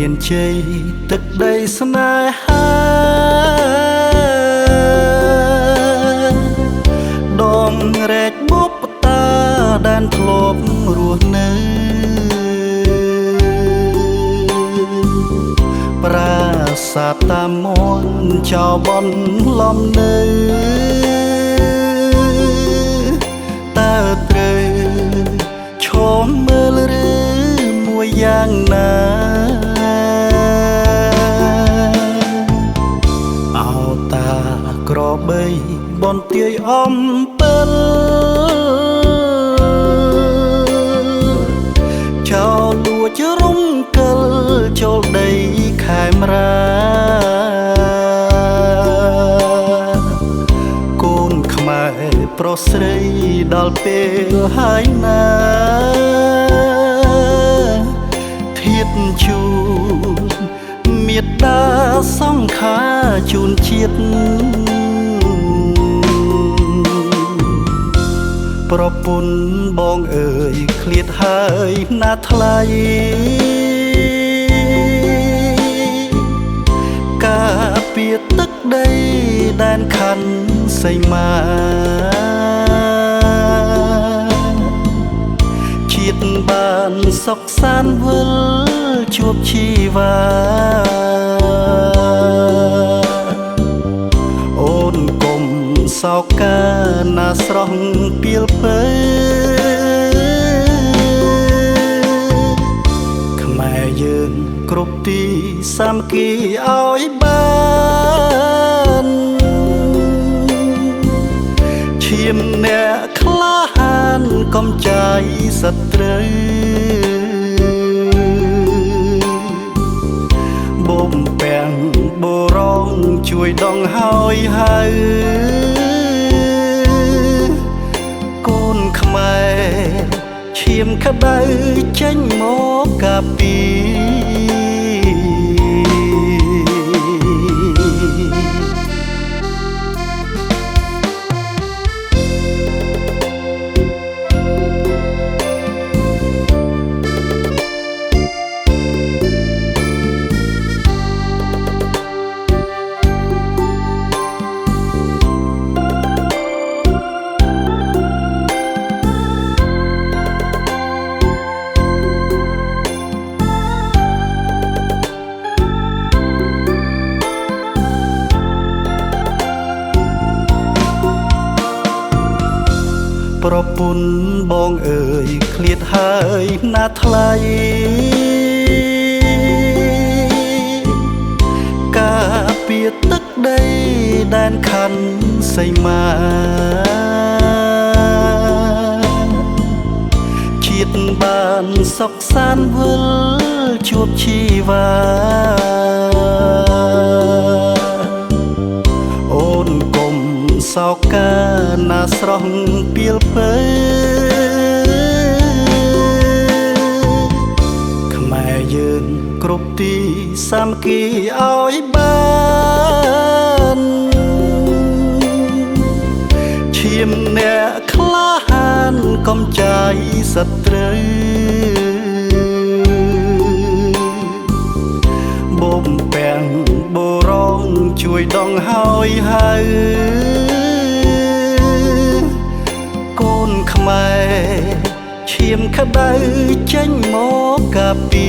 មានជ័យទឹកដីស្នេហាដងរែកបុព្វតាដែនធ្លាប់រស់នៅប្រាសាទតាមមនចៅបនលំនៅតើត្រូវឈមមើលឬមួយយ៉ាងណាអោតាក្របីបន្ទាយអំពិលចោលលួចរំកិលចូលដីខេមរាកូនខ្មែរប្រុសស្រីដល់ពេលហើយណាធៀបជូនមេត្តាសង្ខាជូនជាតិប្រពន្ធបងអើយឃ្លាតហើយណាថ្លៃការពារទឹកដីដែនខណ្ឌសីមាជាតិបានសុខសាន្តវិលជួបជីវ៉ាអូនកុំសោកកាណាស្រស់ពីលពើខ្មែរយើងគ្រប់ទីសាមគ្គីឲ្យបានឈាមអ្នកក្លាហានកុំចាយសត្រូវបំពាំងបរងជួយដងហើយហៅកូនខ្មែរឈាមក្តៅចេញមកកាពីប្រពន្ធបងអើយឃ្លាតហើយណាថ្លៃការពារទឹកដីដែនខណ្ឌសីមាជាតិបានសុខសាន្តវិលជួបជីវ៉ាអូនកុំសោកកាណាស្រស់ពីលពើខ្មែរយើងគ្រប់ទីសាមគ្គីឲ្យបានឈាមអ្នកក្លាហានកុំចាយសត្រូវបំពាំងបរងជួយដងហើយហៅកូនខ្មែរឈាមក្តៅចេញមកកាពី